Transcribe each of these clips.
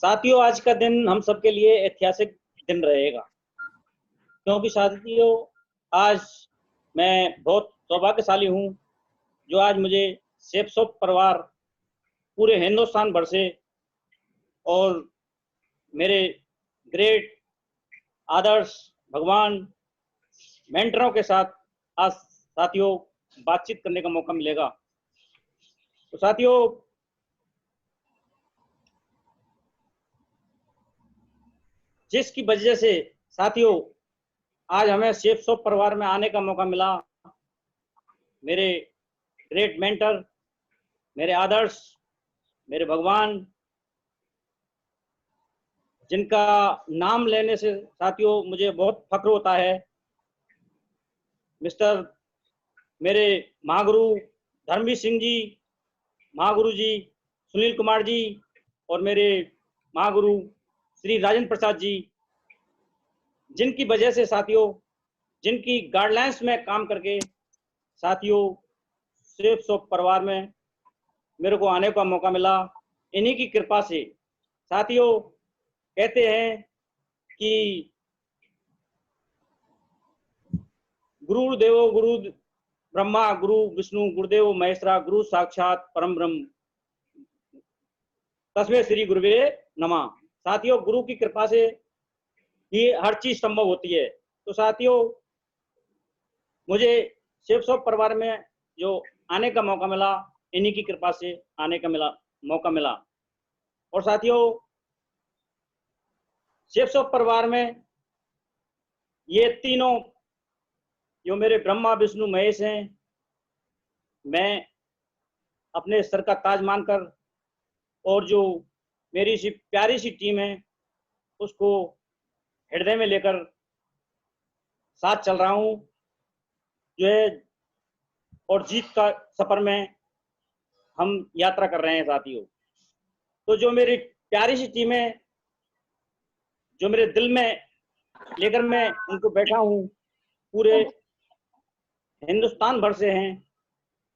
साथियों, आज का दिन हम सबके लिए ऐतिहासिक दिन रहेगा, क्योंकि साथियों आज मैं बहुत सौभाग्यशाली हूँ जो आज मुझे सेप्सो परिवार पूरे हिंदुस्तान भर से और मेरे ग्रेट आदर्श भगवान मेंटरों के साथ आज साथियों बातचीत करने का मौका मिलेगा। तो साथियों, जिसकी वजह से साथियों आज हमें सेप्सो परिवार में आने का मौका मिला, मेरे ग्रेट मेंटर, मेरे आदर्श, मेरे भगवान, जिनका नाम लेने से साथियों मुझे बहुत फक्र होता है, मिस्टर मेरे महागुरु धर्मवीर सिंह जी, महागुरु जी सुनील कुमार जी और मेरे महागुरु श्री राजेंद्र प्रसाद जी, जिनकी वजह से साथियों, जिनकी गाइडलाइंस में काम करके साथियों सेप्सो परिवार में मेरे को आने का मौका मिला। इन्हीं की कृपा से साथियों, कहते हैं कि गुरुदेवो गुरु ब्रह्मा गुरु विष्णु गुरुदेव महेश्वरा गुरु साक्षात परम ब्रह्म तस्मै श्री गुरुवे नमः। साथियों, गुरु की कृपा से ही हर चीज संभव होती है। तो साथियों, मुझे सेप्सो परिवार में जो आने का मौका मिला, इन्हीं की कृपा से आने का मौका मिला। और साथियों, सेप्सो परिवार में ये तीनों जो मेरे ब्रह्मा विष्णु महेश हैं, मैं अपने सर का ताज मानकर और जो मेरी सी प्यारी सी टीम है उसको हृदय में लेकर साथ चल रहा हूँ जो है, और जीत का सफर में हम यात्रा कर रहे हैं साथियों। तो जो मेरी प्यारी सी टीम है, जो मेरे दिल में लेकर मैं उनको बैठा हूँ, पूरे हिंदुस्तान भर से हैं,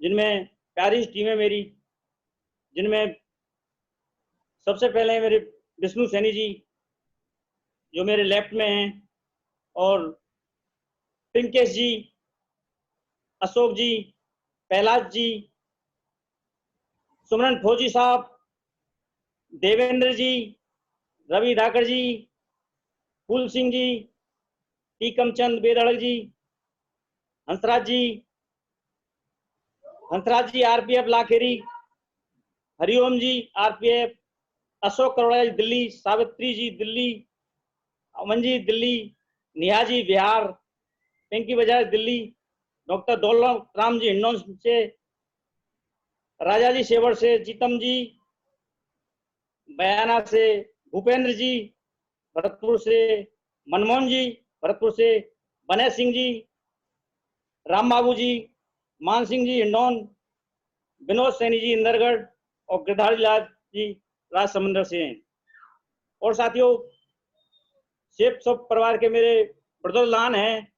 जिनमें प्यारी सी टीम है मेरी, जिनमें सबसे पहले मेरे विष्णु सैनी जी जो मेरे लेफ्ट में हैं, और पिंकेश जी, अशोक जी, पहलाज जी, सुमरन फौजी साहब, देवेंद्र जी, रवि धाकर जी, फूल सिंह जी, टीकम चंद बेदड़क जी, हंसराज जी आरपीएफ लाखेरी, हरिओम जी आरपीएफ, अशोक करोड़ा जी दिल्ली, सावित्री जी दिल्ली, अमन जी दिल्ली, निहा जी बिहार, पिंकी बजाज दिल्ली, डॉक्टर दौलत राम जी हिंडौन से, राजा जी सेवर से, जीतम जी बयाना से, भूपेंद्र जी भरतपुर से, मनमोहन जी भरतपुर से, बने सिंह जी, राम बाबू जी, मान सिंह जी हिंडौन, विनोद सैनी जी इंदरगढ़ और गिरधारी लाल जी राजसमंदर से हैं। और साथियों, सेप्सो परिवार के मेरे ब्रदर लान हैं,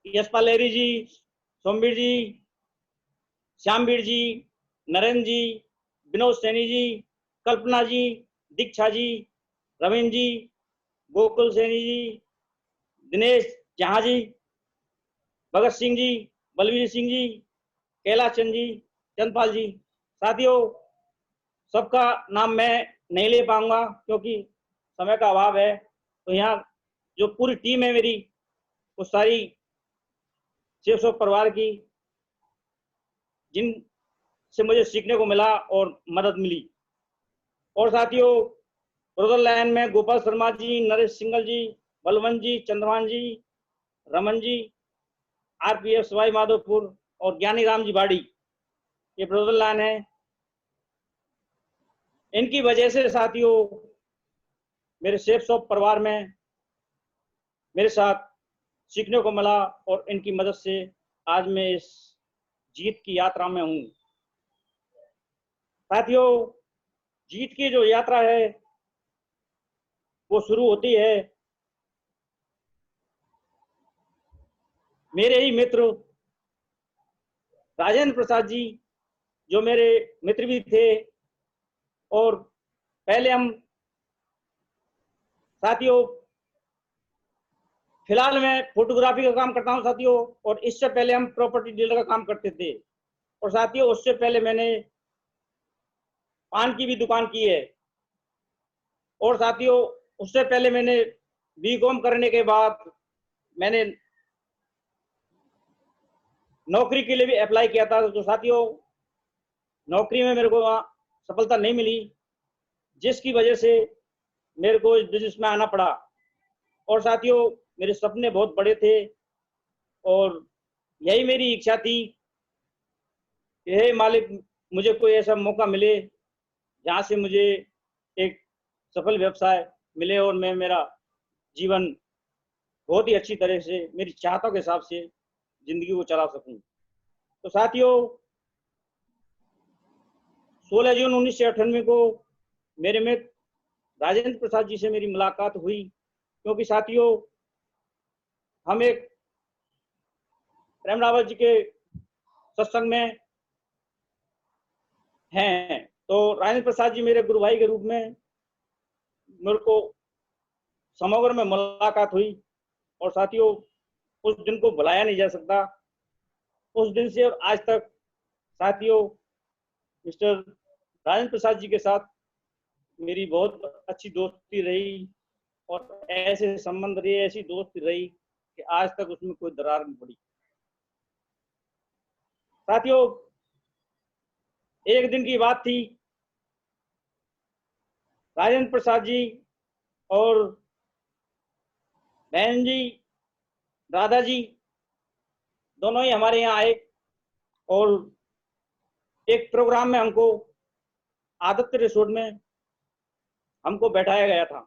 यशपाल लेरी जी, सोमवीर जी, श्यामवीर जी, नरेंद्र जी, विनोद सैनी जी, कल्पना जी, दीक्षा जी, रविंद्र जी, गोकुल सैनी जी, दिनेश जहां जी, भगत सिंह जी, बलवीर सिंह जी, कैलाश चंद जी, चंदपाल जी। साथियों, सबका नाम मैं नहीं ले पाऊंगा क्योंकि समय का अभाव है। तो यहाँ जो पूरी टीम है मेरी, वो सारी सेप्सो परिवार की, जिन से मुझे सीखने को मिला और मदद मिली। और साथियों, ब्रदर लाइन में गोपाल शर्मा जी, नरेश सिंगल जी, बलवंत जी, चंद्रभान जी, रमन जी आरपीएफ सवाई माधोपुर और ज्ञानी राम जी बाड़ी, ये ब्रदर लाइन है। इनकी वजह से साथियों मेरे सेप्सो परिवार में मेरे साथ सीखने को मिला और इनकी मदद से आज मैं इस जीत की यात्रा में हूं। साथियों, जीत की जो यात्रा है वो शुरू होती है मेरे ही मित्र राजेंद्र प्रसाद जी जो मेरे मित्र भी थे, और पहले हम साथियों, फिलहाल मैं फोटोग्राफी का काम करता हूं साथियों, और इससे पहले हम प्रॉपर्टी डीलर का काम करते थे। और साथियों, उससे पहले मैंने पान की भी दुकान की है। और साथियों, उससे पहले मैंने बीकॉम करने के बाद मैंने नौकरी के लिए भी अप्लाई किया था। तो साथियों, नौकरी में मेरे को वहाँ सफलता नहीं मिली, जिसकी वजह से मेरे को इस बिजनेस में आना पड़ा। और साथियों, मेरे सपने बहुत बड़े थे, और यही मेरी इच्छा थी कि हे मालिक, मुझे कोई ऐसा मौका मिले जहाँ से मुझे एक सफल व्यवसाय मिले, और मैं मेरा जीवन बहुत ही अच्छी तरह से मेरी चाहतों के हिसाब से जिंदगी को चला सकूं। तो साथियों, 16 जून 1998 को मेरे मित्र राजेंद्र प्रसाद जी से मेरी मुलाकात हुई, क्योंकि साथियों, हम एक प्रेम रावत जी के सत्संग में हैं। तो राजेंद्र प्रसाद जी मेरे गुरु भाई के रूप में मेरे को समग्र में मुलाकात हुई, और साथियों, उस दिन को भुलाया नहीं जा सकता। उस दिन से और आज तक साथियों, मिस्टर राजेंद्र प्रसाद जी के साथ मेरी बहुत अच्छी दोस्ती रही, और ऐसे संबंध रहे, ऐसी दोस्ती रही कि आज तक उसमें कोई दरार नहीं पड़ी। साथियों, एक दिन की बात थी, राजेंद्र प्रसाद जी और बहन जी राधा जी दोनों ही हमारे यहाँ आए, और एक प्रोग्राम में हमको आदित्य रिसोर्ट में हमको बैठाया गया था।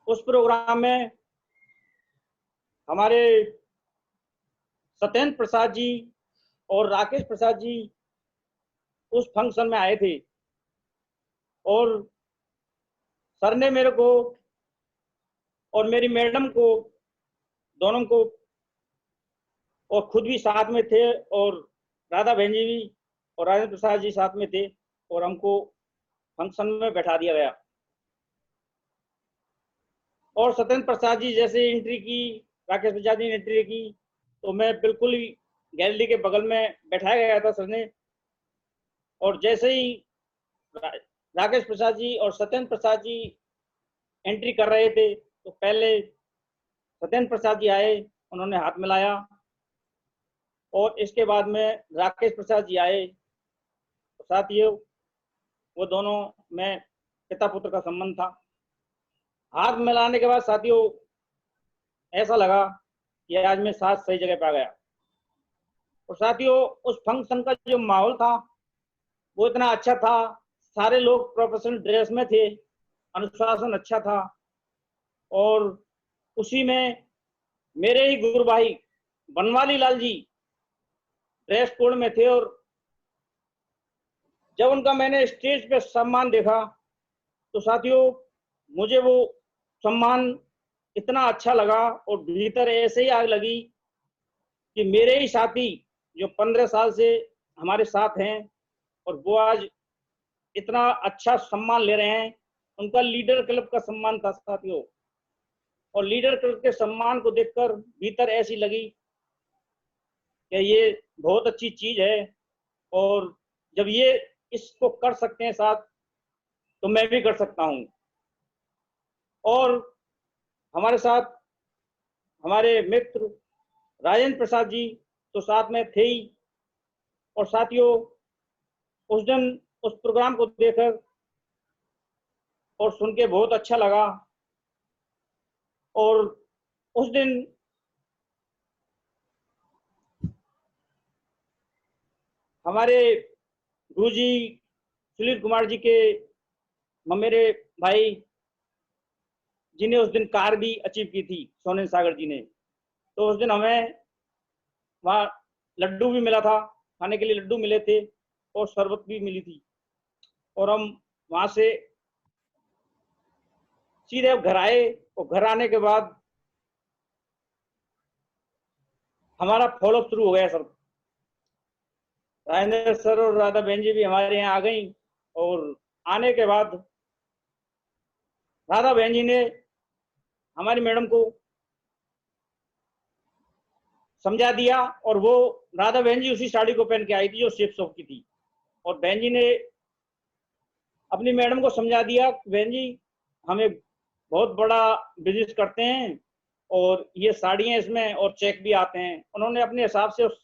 उस प्रोग्राम में हमारे सत्येंद्र प्रसाद जी और राकेश प्रसाद जी उस फंक्शन में आए थे, और सर ने मेरे को और मेरी मैडम को, दोनों को, और खुद भी साथ में थे, और राधा बहन जी भी और राजेंद्र प्रसाद जी साथ में थे, और हमको फंक्शन में बैठा दिया गया। और सत्येंद्र प्रसाद जी जैसे एंट्री की, राकेश प्रसाद जी ने एंट्री की, तो मैं बिल्कुल ही गैलरी के बगल में बैठाया गया था सर ने। और जैसे ही राकेश प्रसाद जी और सत्येंद्र प्रसाद जी एंट्री कर रहे थे, तो पहले सत्येंद्र प्रसाद जी आए, उन्होंने हाथ मिलाया, और इसके बाद में राकेश प्रसाद जी आए। तो साथियों, वो दोनों में पिता पुत्र का संबंध था। हाथ मिलाने के बाद साथियों, ऐसा लगा कि आज मैं साथ सही जगह पे आ गया। और साथियों, उस फंक्शन का जो माहौल था वो इतना अच्छा था, सारे लोग प्रोफेशनल ड्रेस में थे, अनुशासन अच्छा था, और उसी में मेरे ही गुरु भाई बनवाली लाल जी ड्रेस कोड में थे। और जब उनका मैंने स्टेज पे सम्मान देखा, तो साथियों, मुझे वो सम्मान इतना अच्छा लगा, और भीतर ऐसे ही आग लगी कि मेरे ही साथी जो 15 साल से हमारे साथ हैं, और वो आज इतना अच्छा सम्मान ले रहे हैं। उनका लीडर क्लब का सम्मान था साथियों, और लीडर क्लब के सम्मान को देखकर भीतर ऐसी लगी कि ये बहुत अच्छी चीज है, और जब ये इसको कर सकते हैं साथ, तो मैं भी कर सकता हूँ। और हमारे साथ हमारे मित्र राजेंद्र प्रसाद जी तो साथ में थे ही। और साथियों, उस दिन उस प्रोग्राम को देखकर और सुन के बहुत अच्छा लगा। और उस दिन हमारे गुरुजी सुनील कुमार जी के मेरे भाई, जिन्हें उस दिन कार भी अचीव की थी, सोनेन सागर जी ने, तो उस दिन हमें वहाँ लड्डू भी मिला था, खाने के लिए लड्डू मिले थे, और शरबत भी मिली थी। और हम वहां से सीधे घर आए, और घर आने के बाद हमारा फॉलोअप शुरू हो गया सर। राजेंद्र सर और राधा बहन जी भी हमारे यहाँ आ गई, और आने के बाद राधा बहन जी ने हमारी मैडम को समझा दिया, और वो राधा बहन जी उसी साड़ी को पहन के आई थी जो शेप शॉप की थी, और बहन जी ने अपनी मैडम को समझा दिया, बहन जी हमें बहुत बड़ा बिजनेस करते हैं और ये साड़ियाँ इसमें और चेक भी आते हैं। उन्होंने अपने हिसाब से उस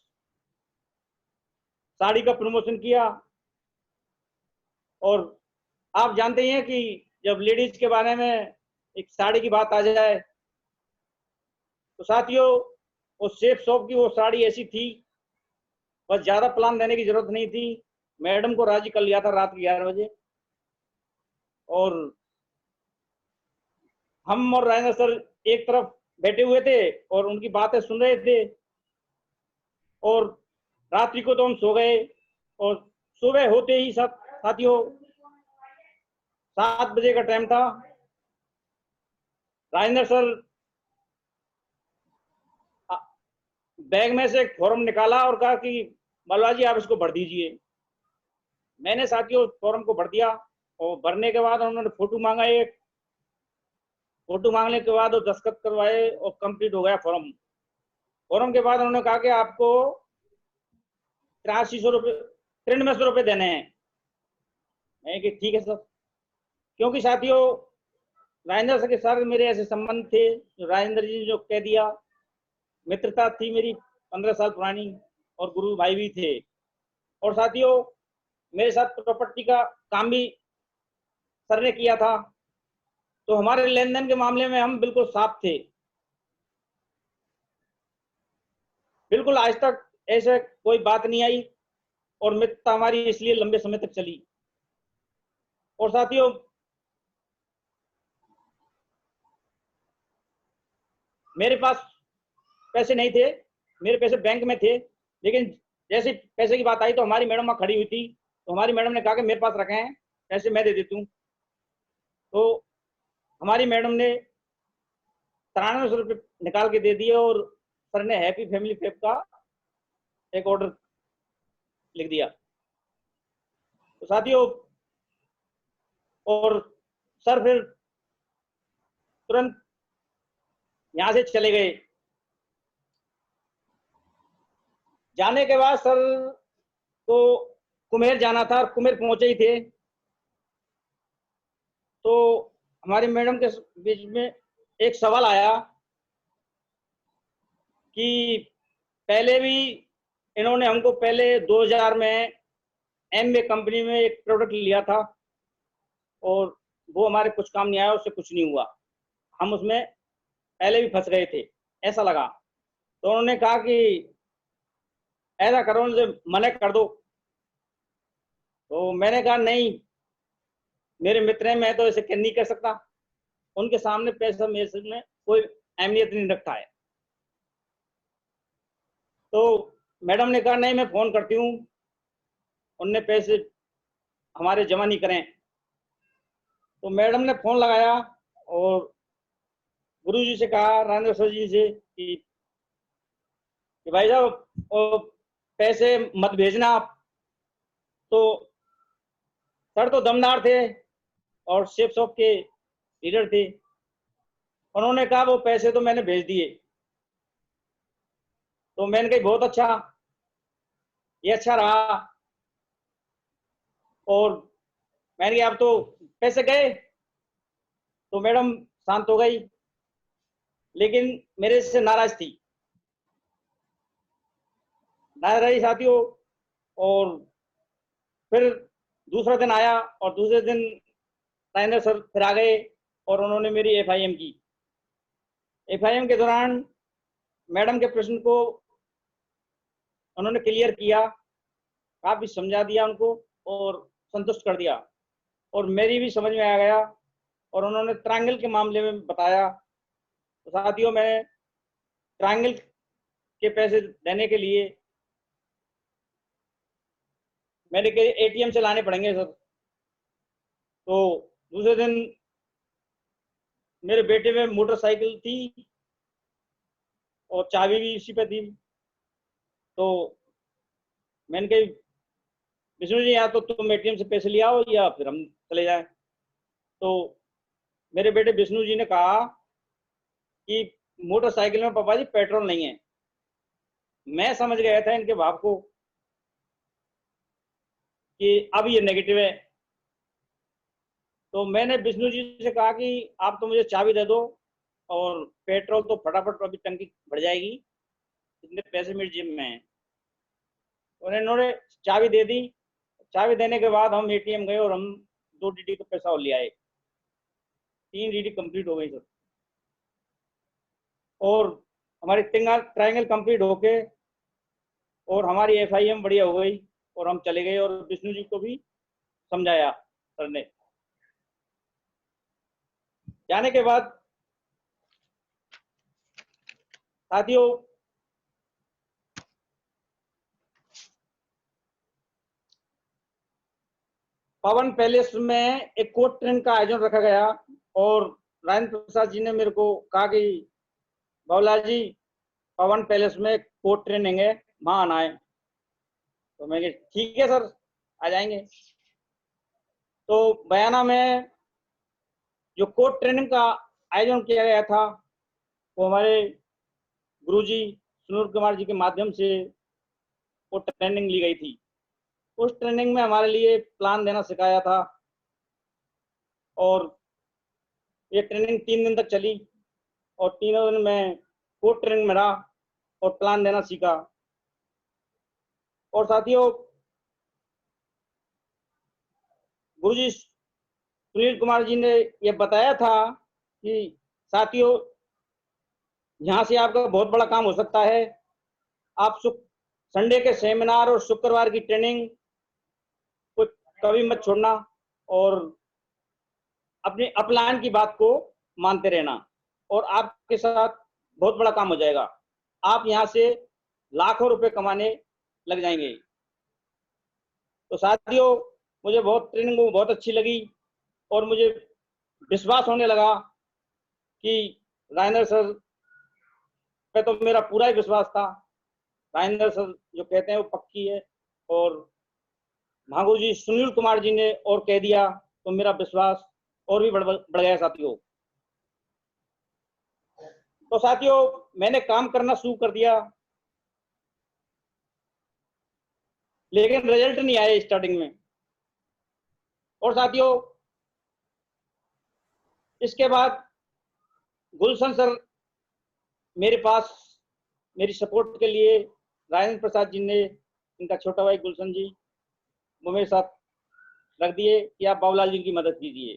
साड़ी का प्रमोशन किया। और आप जानते ही हैं कि जब लेडीज के बारे में एक साड़ी की बात आ जाए तो साथियों, उस शेप शॉप की वो साड़ी ऐसी थी, बस ज्यादा प्लान देने की जरूरत नहीं थी, मैडम को राजी कर लिया था रात के 11 बजे। और हम और राजेंद्र सर एक तरफ बैठे हुए थे और उनकी बातें सुन रहे थे, और रात्रि को तो हम सो गए, और सुबह होते ही सब साथियों 7 बजे का टाइम था। राजेंद्र सर बैग में से एक फॉर्म निकाला और कहा कि मलवा जी आप इसको भर दीजिए। मैंने साथियों फॉर्म को भर दिया, और भरने के बाद उन्होंने फोटो मांगा, एक फोटो मांगने के बाद वो दस्तखत करवाए और कंप्लीट हो गया फॉर्म। फॉर्म के बाद उन्होंने कहा कि आपको 8300 रुपये 9300 रुपये देने हैं। मैं कि ठीक है सर, क्योंकि साथियों राजेंद्र सर के साथ मेरे ऐसे संबंध थे, जो राजेंद्र जी ने जो कह दिया, मित्रता थी मेरी 15 साल पुरानी, और गुरु भाई भी थे। और साथियों मेरे साथ प्रॉपर्टी का काम भी सर ने किया था, तो हमारे लेन देन के मामले में हम बिल्कुल साफ थे, बिल्कुल आज तक ऐसे कोई बात नहीं आई, और मित्रता हमारी इसलिए लंबे समय तक चली। और साथियों मेरे पास पैसे नहीं थे, मेरे पैसे बैंक में थे, लेकिन जैसे पैसे की बात आई तो हमारी मैडम वहां खड़ी हुई थी, तो हमारी मैडम ने कहा कि मेरे पास रखे हैं पैसे, मैं दे देती हूँ। तो हमारी मैडम ने 9300 रुपये निकाल के दे दिए, और सर ने हैप्पी फैमिली पैक का एक ऑर्डर लिख दिया। तो साथियों और सर फिर तुरंत यहाँ से चले गए। जाने के बाद सर को कुमेर जाना था, और कुमेर पहुंचे ही थे, तो हमारी मैडम के बीच में एक सवाल आया कि पहले भी इन्होंने हमको पहले 2000 में एमवे कंपनी में एक प्रोडक्ट लिया था, और वो हमारे कुछ काम नहीं आया, उससे कुछ नहीं हुआ, हम उसमें पहले भी फंस गए थे, ऐसा लगा। तो उन्होंने कहा कि ऐसा करो, उनसे मना कर दो। तो मैंने कहा नहीं, मेरे मित्र हैं, मैं तो ऐसे नहीं कर सकता, उनके सामने पैसा मेरे में कोई अहमियत नहीं रखता है। तो मैडम ने कहा नहीं, मैं फोन करती हूँ, उनने पैसे हमारे जमा नहीं करें। तो मैडम ने फोन लगाया और गुरु जी से कहा, राजेंद्र सर जी से कि भाई साहब पैसे मत भेजना आप। तो सर तो दमदार थे और शेफ शॉप के लीडर थे, उन्होंने कहा वो पैसे तो मैंने भेज दिए। तो मैंने कहा बहुत अच्छा, ये अच्छा रहा। और मैंने कहा अब तो पैसे गए, तो मैडम शांत हो गई, लेकिन मेरे से नाराज थी, नाराज रही साथियों। और फिर दूसरा दिन आया, और दूसरे दिन राजेंद्र सर फिर आ गए, और उन्होंने मेरी एफआईएम की। एफआईएम के दौरान मैडम के प्रश्न को उन्होंने क्लियर किया, काफी समझा दिया उनको और संतुष्ट कर दिया, और मेरी भी समझ में आ गया, और उन्होंने ट्रायंगल के मामले में बताया। तो साथियों मैं ट्रायंगल के पैसे देने के लिए मैंने कहा एटीएम से लाने पड़ेंगे सर। तो दूसरे दिन मेरे बेटे में मोटरसाइकिल थी और चाबी भी इसी पे थी, तो मैंने कही विष्णु जी या तो तुम एटीएम से पैसे ले आओ या फिर हम चले जाएं। तो मेरे बेटे विष्णु जी ने कहा कि मोटरसाइकिल में पापा जी पेट्रोल नहीं है। मैं समझ गया था इनके बाप को कि अब ये नेगेटिव है। तो मैंने विष्णु जी से कहा कि आप तो मुझे चाबी दे दो और पेट्रोल तो फटाफट अभी टंकी भर जाएगी, इतने पैसे मेरी जेब में हैं। उन्होंने चाबी दे दी। चाबी देने के बाद हम एटीएम गए और हम 2 डीडी का पैसा और ले आए। 3 डीडी कंप्लीट हो गई सर, और हमारी ट्रायंगल कंप्लीट होके और हमारी एफआईएम बढ़िया हो गई और हम चले गए और विष्णु जी को भी समझाया सर ने। जाने के बाद साथियों पवन पैलेस में एक कोर्ट ट्रेन का आयोजन रखा गया और राजेंद्र प्रसाद जी ने मेरे को कहा कि बाबूलाल जी पवन पैलेस में कोर्ट ट्रेनिंग है, वहां आना है। तो मैं ठीक है सर, आ जाएंगे। तो बयाना में जो कोर्ट ट्रेनिंग का आयोजन किया गया था वो हमारे गुरुजी सुनील कुमार जी के माध्यम से वो ट्रेनिंग ली गई थी। उस ट्रेनिंग में हमारे लिए प्लान देना सिखाया था और ये ट्रेनिंग 3 दिन तक चली और तीनों दिन मैं कोर्ट ट्रेनिंग में रहा और प्लान देना सीखा। और साथियों गुरुजी सुनील कुमार जी ने ये बताया था कि साथियों यहाँ से आपका बहुत बड़ा काम हो सकता है। आप संडे के सेमिनार और शुक्रवार की ट्रेनिंग को कभी मत छोड़ना और अपनी अपलाइन की बात को मानते रहना और आपके साथ बहुत बड़ा काम हो जाएगा। आप यहाँ से लाखों रुपए कमाने लग जाएंगे। तो साथियों मुझे ट्रेनिंग बहुत अच्छी लगी और मुझे विश्वास होने लगा कि राजेंद्र सर पे तो मेरा पूरा ही विश्वास था। राजेंद्र सर जो कहते हैं वो पक्की है और भागु जी सुनील कुमार जी ने और कह दिया तो मेरा विश्वास और भी बढ़ गया साथियों। तो साथियों मैंने काम करना शुरू कर दिया लेकिन रिजल्ट नहीं आए स्टार्टिंग में। और साथियों इसके बाद गुलशन सर मेरे पास मेरी सपोर्ट के लिए राजेंद्र प्रसाद जी ने, इनका छोटा भाई गुलशन जी, वो मेरे साथ रख दिए कि आप बाबूलाल जी की मदद कीजिए।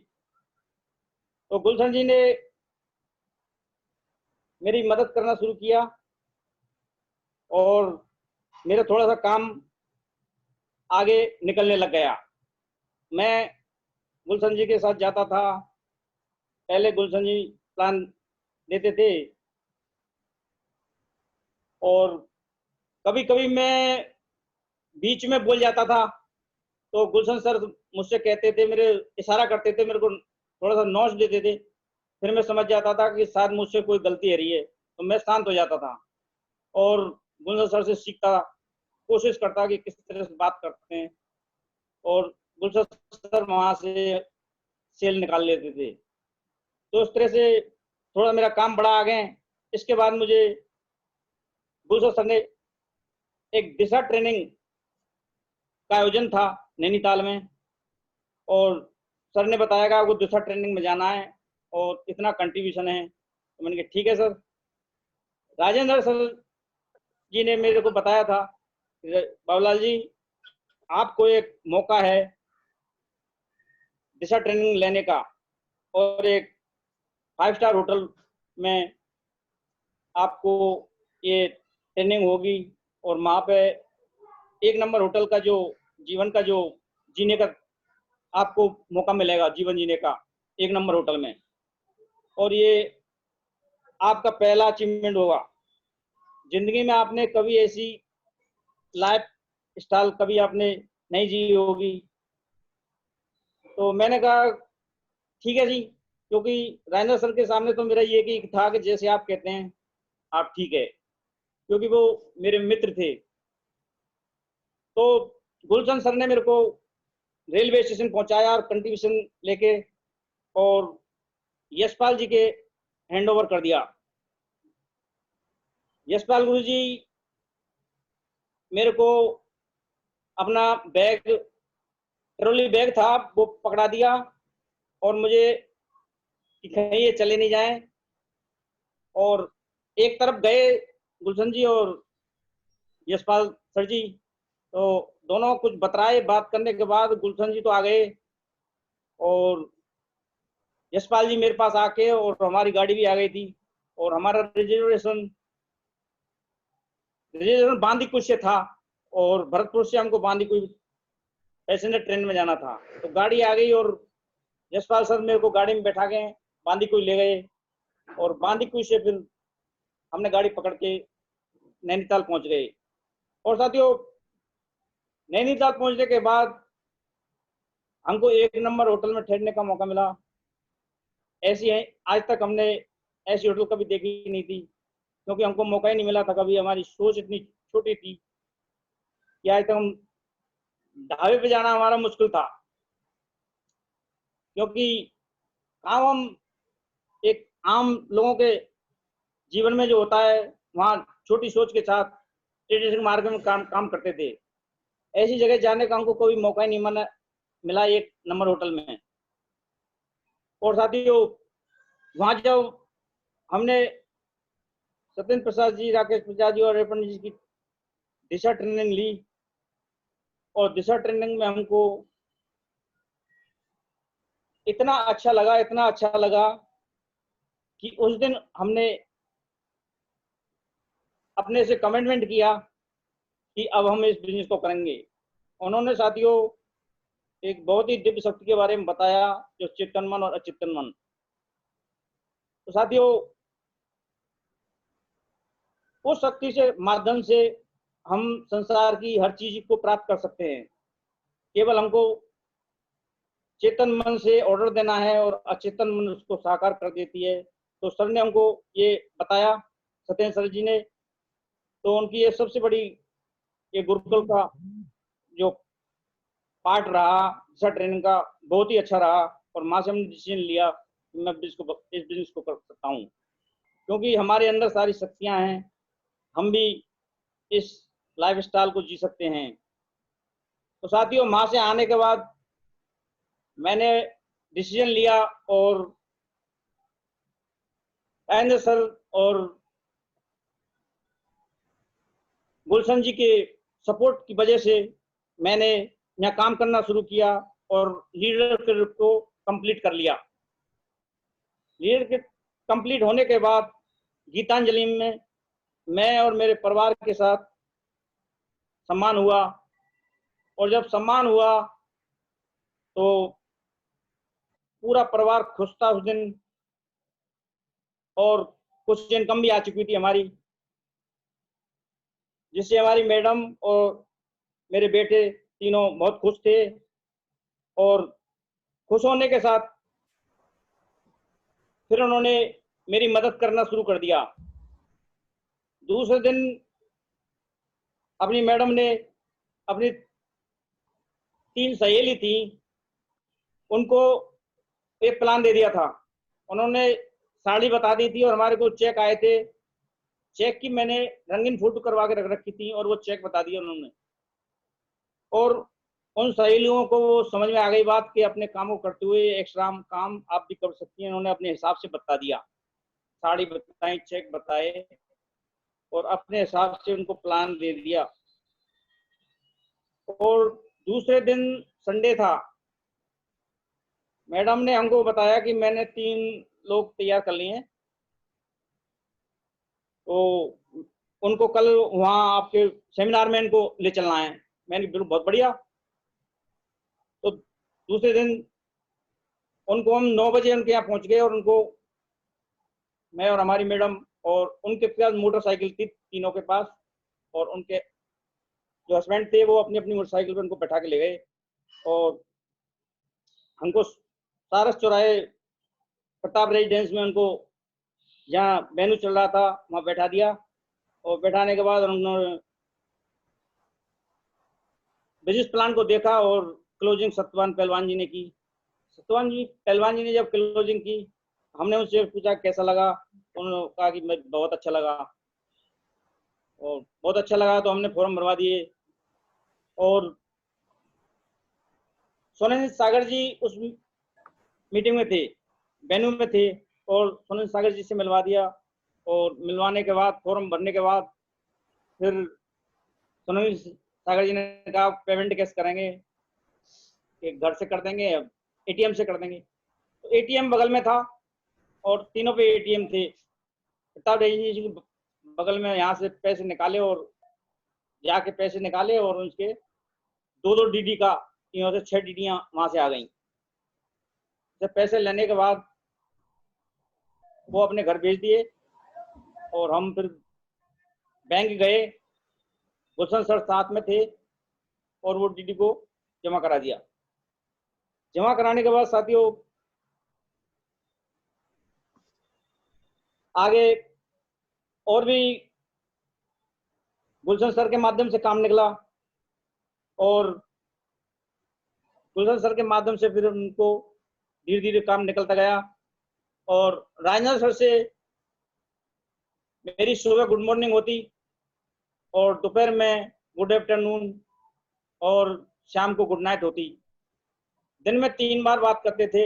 तो गुलशन जी ने मेरी मदद करना शुरू किया और मेरा थोड़ा सा काम आगे निकलने लग गया। मैं गुलशन जी के साथ जाता था। पहले गुलशन जी प्लान देते थे और कभी कभी मैं बीच में बोल जाता था तो गुलशन सर मुझसे कहते थे, मेरे इशारा करते थे, मेरे को थोड़ा सा नोच देते थे। फिर मैं समझ जाता था कि शायद मुझसे कोई गलती हो रही है तो मैं शांत हो जाता था और गुलशन सर से सीखता, कोशिश करता कि किस तरह से बात करते हैं और गुलशन सर वहां से सेल निकाल लेते थे। तो उस तरह से थोड़ा मेरा काम बढ़ा आगे। इसके बाद मुझे गुलशन सर ने एक दिशा ट्रेनिंग का आयोजन था नैनीताल में और सर ने बताया कि आपको दिशा ट्रेनिंग में जाना है और इतना कंट्रीब्यूशन है। तो मैंने कहा ठीक है सर। राजेंद्र सर जी ने मेरे को बताया था बाबूलाल जी आपको एक मौका है दिशा ट्रेनिंग लेने का और एक 5 स्टार होटल में आपको ये ट्रेनिंग होगी और वहाँ पे 1 नंबर होटल का जो जीवन का जो जीने का आपको मौका मिलेगा, जीवन जीने का 1 नंबर होटल में। और ये आपका पहला अचीवमेंट होगा जिंदगी में। आपने कभी ऐसी लाइफ स्टाइल कभी आपने नहीं जी होगी। तो मैंने कहा ठीक है जी, क्योंकि राजेंद्र सर के सामने तो मेरा ये कि था कि जैसे आप कहते हैं आप ठीक है, क्योंकि वो मेरे मित्र थे। तो गुलशन सर ने मेरे को रेलवे स्टेशन पहुंचाया और कंट्रीब्यूशन लेके और यशपाल जी के हैंड ओवर कर दिया। यशपाल गुरु जी मेरे को अपना बैग, ट्रॉली बैग था, वो पकड़ा दिया और मुझे कि कहीं ये चले नहीं जाएं। और एक तरफ गए गुलशन जी और यशपाल सर जी, तो दोनों कुछ बतराए। बात करने के बाद गुलशन जी तो आ गए और यशपाल जी मेरे पास आके, और हमारी गाड़ी भी आ गई थी और हमारा रिजर्वेशन बांदीकुई से था और भरतपुर से हमको बांदीकुई पैसेंजर ट्रेन में जाना था। तो गाड़ी आ गई और यशपाल सर मेरे को गाड़ी में बैठा के बांदीकुई ले गए और बांदीकुई से फिर हमने गाड़ी पकड़ के नैनीताल पहुंच गए। और साथियों, नैनीताल पहुंचने के बाद हमको एक नंबर होटल में ठहरने का मौका मिला। ऐसी है, आज तक हमने ऐसी होटल कभी देखी नहीं थी, क्योंकि हमको मौका ही नहीं मिला था कभी। हमारी सोच इतनी छोटी थी कि आज तक हम ढाबे पे जाना हमारा मुश्किल था, क्योंकि काम हम एक आम लोगों के जीवन में जो होता है, वहाँ छोटी सोच के साथ ट्रेडिशनल मार्ग में काम करते थे। ऐसी जगह जाने का हमको कोई मौका ही नहीं मिला एक नंबर होटल में। और साथियों, वहाँ जब हमने सत्येंद्र प्रसाद जी, राकेश प्रसाद जी और रेपन जी की दिशा ट्रेनिंग ली, और दिशा ट्रेनिंग में हमको इतना अच्छा लगा, इतना अच्छा लगा कि उस दिन हमने अपने से कमिटमेंट किया कि अब हम इस बिजनेस को करेंगे। उन्होंने साथियों एक बहुत ही दिव्य शक्ति के बारे में बताया, जो चेतन मन और अचेतन मन। तो साथियों, उस शक्ति से माध्यम से हम संसार की हर चीज को प्राप्त कर सकते हैं। केवल हमको चेतन मन से ऑर्डर देना है और अचेतन मन उसको साकार कर देती है। तो सर ने हमको ये बताया, सत्येंद्र सर जी ने। तो उनकी ये सबसे बड़ी, ये गुरुकुल का जो पार्ट रहा दिशा ट्रेनिंग का, बहुत ही अच्छा रहा। और माँ से हमने डिसीजन लिया कि मैं इस बिजनेस को कर सकता हूँ, क्योंकि हमारे अंदर सारी शक्तियाँ हैं, हम भी इस लाइफ स्टाइल को जी सकते हैं। तो साथियों, माँ से आने के बाद मैंने डिसीजन लिया और महेंद्र सर और गुलशन जी के सपोर्ट की वजह से मैंने यहाँ काम करना शुरू किया और लीडर को कंप्लीट कर लिया। लीडर के कंप्लीट होने के बाद गीतांजलि में मैं और मेरे परिवार के साथ सम्मान हुआ। और जब सम्मान हुआ तो पूरा परिवार खुश था उस दिन, और कुछ इनकम भी आ चुकी थी हमारी, जिससे हमारी मैडम और मेरे बेटे तीनों बहुत खुश थे। और खुश होने के साथ फिर उन्होंने मेरी मदद करना शुरू कर दिया। दूसरे दिन अपनी मैडम ने अपनी 3 सहेली थी, उनको एक प्लान दे दिया था। उन्होंने साड़ी बता दी थी और हमारे को चेक आए थे। चेक की मैंने रंगीन फोटो करवा के रख रखी थी और वो चेक बता दिया उन्होंने। और उन सहेलियों को वो समझ में आ गई बात कि अपने काम को करते हुए एक्स्ट्रा काम आप भी कर सकती हैं। उन्होंने अपने हिसाब से बता दिया, साड़ी बताई, चेक बताए और अपने हिसाब से उनको प्लान दे दिया। और दूसरे दिन संडे था, मैडम ने हमको बताया कि मैंने 3 लोग तैयार कर लिए हैं, तो उनको कल वहाँ आपके सेमिनार में इनको ले चलना है। मैंने बिल्कुल बहुत बढ़िया। तो दूसरे दिन उनको हम 9 बजे उनके यहाँ पहुँच गए और उनको, मैं और हमारी मैडम और उनके पास मोटरसाइकिल थी तीनों के पास, और उनके जो हस्बैंड थे वो अपनी अपनी मोटरसाइकिल पर उनको बैठा के ले गए और हमको सारस चौराहे प्रताप रेजिडेंस में उनको, जहाँ मेनू चल रहा था, वहाँ बैठा दिया। और बैठाने के बाद उन्होंने बिजनेस प्लान को देखा और क्लोजिंग सत्यवान पहलवान जी ने की। सत्यवान जी पहलवान जी ने जब क्लोजिंग की, हमने उनसे पूछा कैसा लगा, उन्होंने कहा कि मैं बहुत अच्छा लगा, और बहुत अच्छा लगा तो हमने फॉर्म भरवा दिए। और सोनेन सागर जी उस मीटिंग में थे, वेन्यू में थे, और सोनेन सागर जी से मिलवा दिया। और मिलवाने के बाद, फॉर्म भरने के बाद, फिर सोनेन सागर जी ने कहा पेमेंट कैसे करेंगे, कि घर से कर देंगे, एटीएम से कर देंगे। तो एटीएम बगल में था और तीनों पे एटीएम थे। प्रताप जी के बगल में यहाँ से पैसे निकाले और जाके पैसे निकाले, और उसके दो दो डीडी का, तीनों से 6 डीडियां वहां से आ गई। जब पैसे लेने के बाद वो अपने घर भेज दिए, और हम फिर बैंक गए, गुलशन सर साथ में थे, और वो डीडी को जमा करा दिया। जमा कराने के बाद साथियों आगे और भी गुलशन सर के माध्यम से काम निकला, और गुलशन सर के माध्यम से फिर उनको धीरे धीरे काम निकलता गया। और राजेंद्र सर से मेरी सुबह गुड मॉर्निंग होती, और दोपहर में गुड आफ्टरनून, और शाम को गुड नाइट होती। दिन में 3 बार बात करते थे।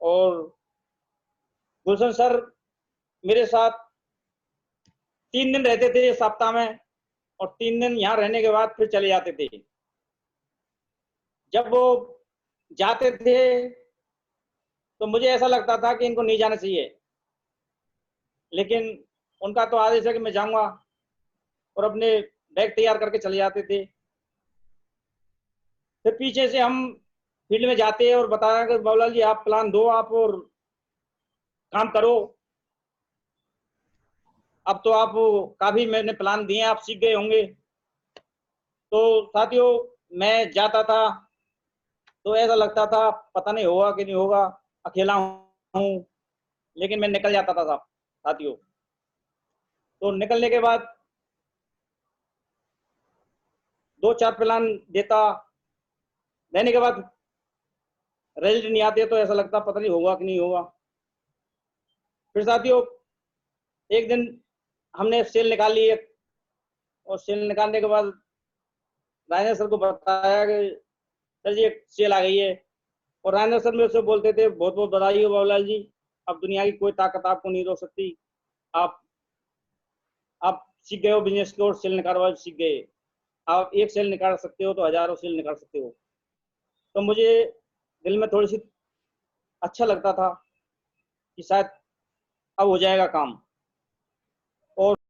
और गुलशन सर मेरे साथ 3 दिन रहते थे सप्ताह में, और 3 दिन यहाँ रहने के बाद फिर चले जाते थे। जब वो जाते थे तो मुझे ऐसा लगता था कि इनको नहीं जाना चाहिए, लेकिन उनका तो आदेश है कि मैं जाऊंगा, और अपने बैग तैयार करके चले जाते थे। फिर पीछे से हम फील्ड में जाते और बताया कि बाबूलाल जी आप प्लान दो आप, और काम करो। अब तो आप काफी मैंने प्लान दिए, आप सीख गए होंगे। तो साथियों मैं जाता था तो ऐसा लगता था पता नहीं होगा कि नहीं होगा, अकेला हूँ, लेकिन मैं निकल जाता था साथियों। तो निकलने के बाद 2-4 प्लान देता, देने के बाद रिजल्ट नहीं आते तो ऐसा लगता पता नहीं होगा कि नहीं होगा। फिर साथियों एक दिन हमने सेल निकाल ली एक, और सेल निकालने के बाद राजेंद्र सर को बताया कि सर जी एक सेल आ गई है। और राजेंद्र सर मेरे से बोलते थे बहुत बहुत बधाई हो बाबूलाल जी, अब दुनिया की कोई ताकत आपको नहीं रोक सकती, आप आप सीख गए हो बिजनेस को, और सेल निकालवा सीख गए। आप एक सेल निकाल सकते हो तो हजारों सेल निकाल सकते हो। तो मुझे दिल में थोड़ी सी अच्छा लगता था कि शायद अब हो जाएगा काम। और